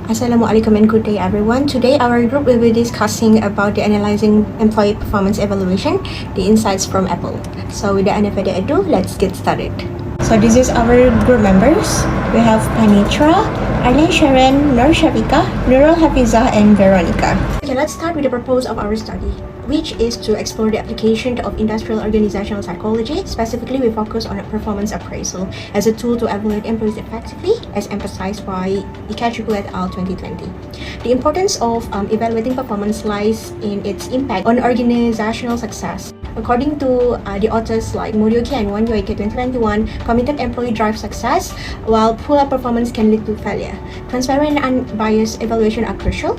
Assalamualaikum and good day everyone. Today our group will be discussing about the analyzing employee performance evaluation, the insights from Apple. So without any further ado, let's get started. So this is our group members. We have PANEETHRAA, ARLEN, SHARON, NORSHAPIQAH, NURUL, HAFIZAH and VERONIKA. Okay, let's start with the purpose of our study, which is to explore the application of industrial organizational psychology. Specifically, we focus on performance appraisal as a tool to evaluate employees effectively, as emphasized by Ikajuku et al. 2020. The importance of evaluating performance lies in its impact on organizational success. According to the authors like Morioki and Wanyoike 2021, committed employee drives success, while poor performance can lead to failure. Transparent and unbiased evaluation are crucial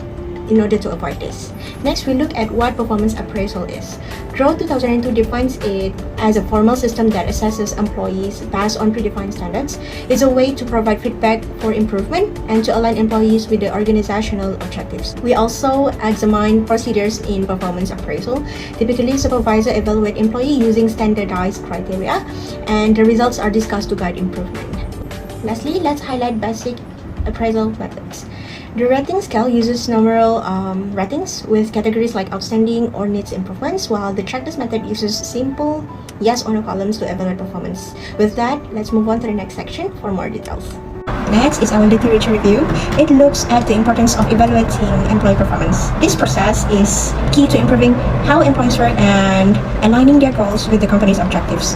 in order to avoid this. Next, we look at what performance appraisal is. Growth 2002 defines it as a formal system that assesses employees based on predefined standards. It's a way to provide feedback for improvement and to align employees with the organizational objectives. We also examine procedures in performance appraisal. Typically, supervisors evaluate employee using standardized criteria, and the results are discussed to guide improvement. Lastly, let's highlight basic appraisal methods. The rating scale uses numeral ratings with categories like outstanding or needs improvements, while the checklist method uses simple yes or no columns to evaluate performance. With that, let's move on to the next section for more details. Next is our literature review. It looks at the importance of evaluating employee performance. This process is key to improving how employees work and aligning their goals with the company's objectives.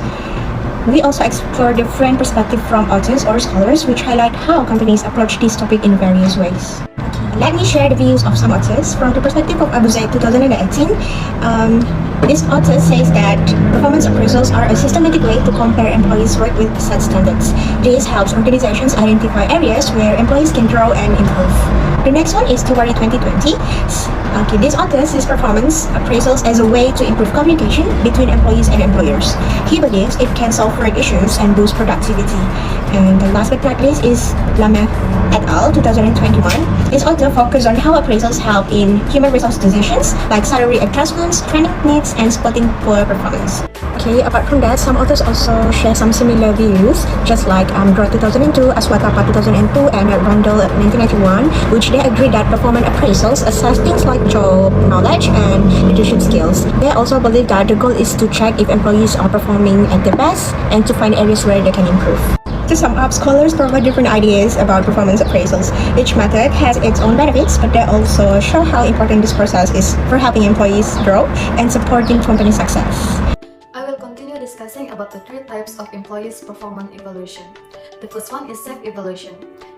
We also explore different perspectives from authors or scholars, which highlight how companies approach this topic in various ways. Let me share the views of some authors. From the perspective of Abu Zaid 2018, this author says that performance appraisals are a systematic way to compare employees' work with set standards. This helps organizations identify areas where employees can grow and improve. The next one is Tiwari 2020. This author sees performance appraisals as a way to improve communication between employees and employers. He believes it can solve work issues and boost productivity. And the last but not least is Lama et al. 2021. This author focuses on how appraisals help in human resource decisions like salary adjustments, training needs, and spotting poor performance. Okay, apart from that, some authors also share some similar views, just like Growth 2002, Aswatapa 2002, and Randall 1991, which they agree that performance appraisals assess things like job knowledge and leadership skills. They also believe that the goal is to check if employees are performing at their best and to find areas where they can improve. To sum up, scholars provide different ideas about performance appraisals. Each method has its own benefits, but they also show how important this process is for helping employees grow and supporting company success. I will continue discussing about the three types of employees' performance evaluation. The first one is self-evaluation.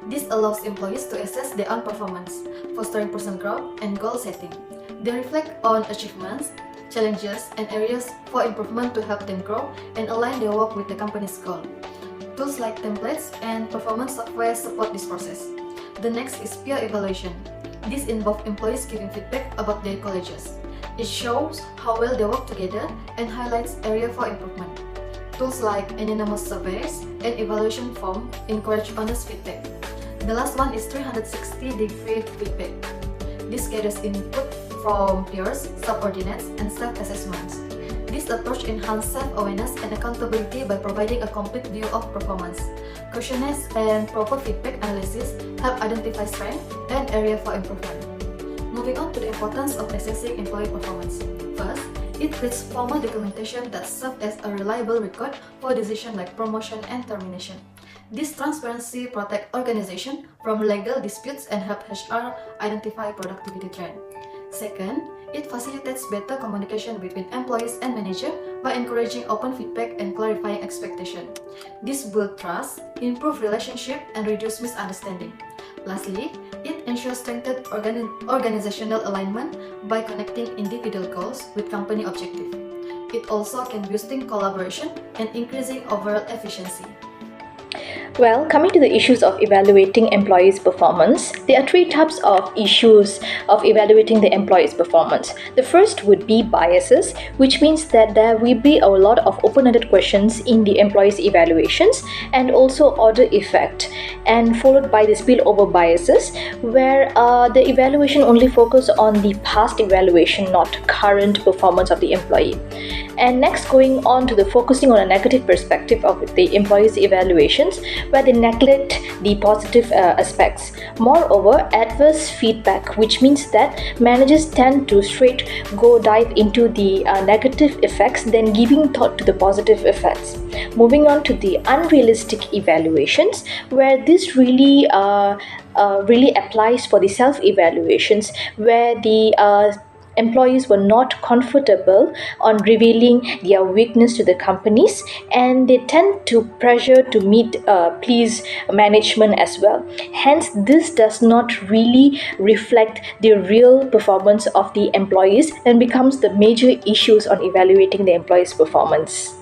This allows employees to assess their own performance, fostering personal growth and goal setting. They reflect on achievements, challenges, and areas for improvement to help them grow and align their work with the company's goal. Tools like templates and performance software support this process. The next is peer evaluation. This involves employees giving feedback about their colleagues. It shows how well they work together and highlights area for improvement. Tools like anonymous surveys and evaluation form encourage honest feedback. The last one is 360-degree feedback. This gathers input from peers, subordinates, and self-assessments. This approach enhances self-awareness and accountability by providing a complete view of performance. Questionnaires and proper feedback analysis help identify strengths and area for improvement. Moving on to the importance of assessing employee performance. First, it creates formal documentation that serves as a reliable record for decisions like promotion and termination. This transparency protects organizations from legal disputes and helps HR identify productivity trends. Second, it facilitates better communication between employees and managers by encouraging open feedback and clarifying expectations. This builds trust, improves relationships, and reduces misunderstanding. Lastly, it ensures strengthened organizational alignment by connecting individual goals with company objectives. It also can boost collaboration and increasing overall efficiency. Well, coming to the issues of evaluating employees' performance, there are three types of issues of evaluating the employees' performance. The first would be biases, which means that there will be a lot of open-ended questions in the employees' evaluations, and also order effect, and followed by the spillover biases, where the evaluation only focus on the past evaluation, not current performance of the employee. And next, going on to the focusing on a negative perspective of the employees' evaluations, where they neglect the positive aspects. Moreover, adverse feedback, which means that managers tend to straight go dive into the negative effects than giving thought to the positive effects. Moving on to the unrealistic evaluations, where this really applies for the self-evaluations, where the employees were not comfortable on revealing their weakness to the companies, and they tend to pressure to please management as well. Hence, this does not really reflect the real performance of the employees and becomes the major issues on evaluating the employees' performance.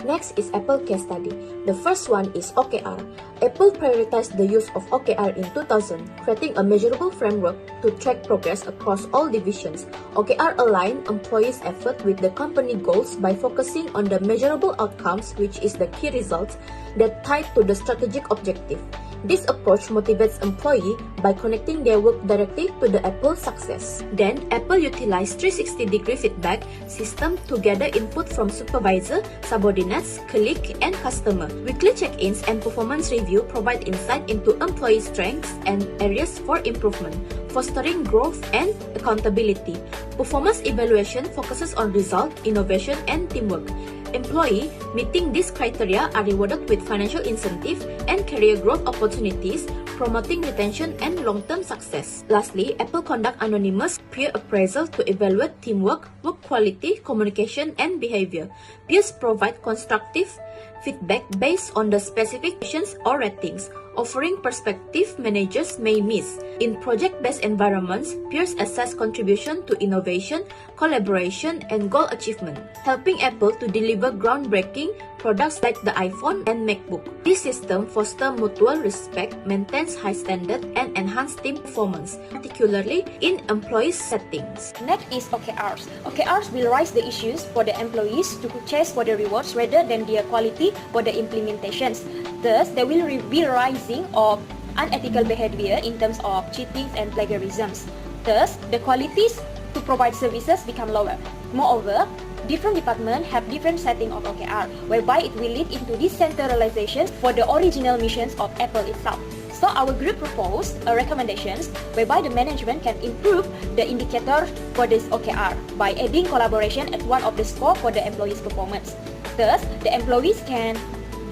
Next is Apple case study. The first one is OKR. Apple prioritized the use of OKR in 2000, creating a measurable framework to track progress across all divisions. OKR align employees' effort with the company goals by focusing on the measurable outcomes, which is the key results that tie to the strategic objective. This approach motivates employees by connecting their work directly to the Apple success. Then, Apple utilized 360-degree feedback system to gather input from supervisor, subordinates, colleague, and customer. Weekly check-ins and performance review provide insight into employee strengths and areas for improvement, fostering growth and accountability. Performance evaluation focuses on result, innovation, and teamwork. Employees meeting these criteria are rewarded with financial incentive and career growth opportunities, promoting retention and long-term success. Lastly, Apple conduct anonymous peer appraisal to evaluate teamwork, work quality, communication, and behavior. Peers provide constructive feedback based on the specifications or ratings, offering perspective managers may miss. In project-based environments, peers assess contribution to innovation, collaboration, and goal achievement, helping Apple to deliver groundbreaking products like the iPhone and MacBook. This system fosters mutual respect, maintains high standards, and enhances team performance, particularly in employee settings. Next is OKRs. OKRs will raise the issues for the employees to chase for the rewards rather than their quality for the implementations. Thus, there will be rising of unethical behavior in terms of cheating and plagiarisms. Thus, the qualities to provide services become lower. Moreover, different departments have different setting of OKR, whereby it will lead into decentralization for the original missions of Apple itself. So our group proposed recommendations whereby the management can improve the indicator for this OKR by adding collaboration as one of the score for the employees' performance. Thus, the employees can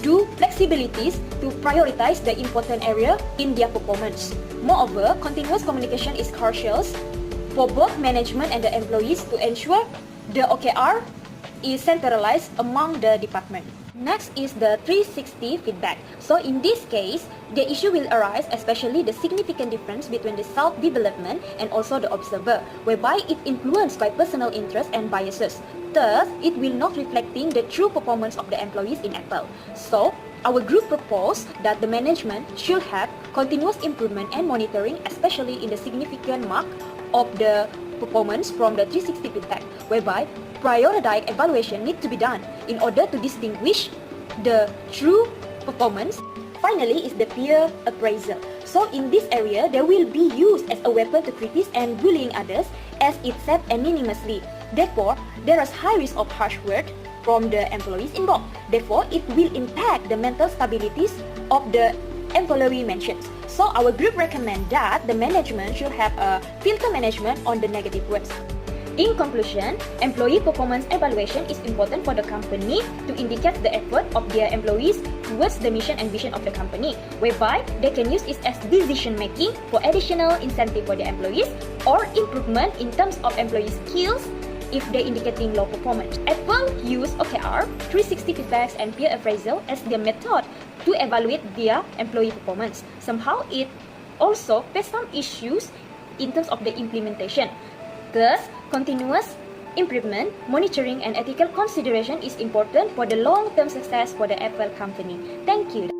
do flexibilities to prioritize the important area in their performance. Moreover, continuous communication is crucial for both management and the employees to ensure the OKR is centralized among the department. Next is the 360 feedback. So in this case, the issue will arise, especially the significant difference between the self-development and also the observer, whereby it influenced by personal interests and biases. Thus, it will not reflecting the true performance of the employees in Apple. So, our group proposed that the management should have continuous improvement and monitoring, especially in the significant mark of the performance from the 360 feedback, whereby periodic evaluation needs to be done in order to distinguish the true performance. Finally is the peer appraisal. So in this area, they will be used as a weapon to criticize and bullying others as it said anonymously. Therefore, there is high risk of harsh words from the employees involved. Therefore, it will impact the mental stabilities of the employee mentioned. So our group recommend that the management should have a filter management on the negative words. In conclusion, employee performance evaluation is important for the company to indicate the effort of their employees towards the mission and vision of the company, whereby they can use it as decision-making for additional incentive for the employees or improvement in terms of employee skills if they indicating low performance. Apple use OKR, 360 feedbacks, and peer appraisal as their method to evaluate their employee performance. Somehow, it also faces some issues in terms of the implementation. Thus, continuous improvement, monitoring, and ethical consideration is important for the long-term success for the Apple company. Thank you.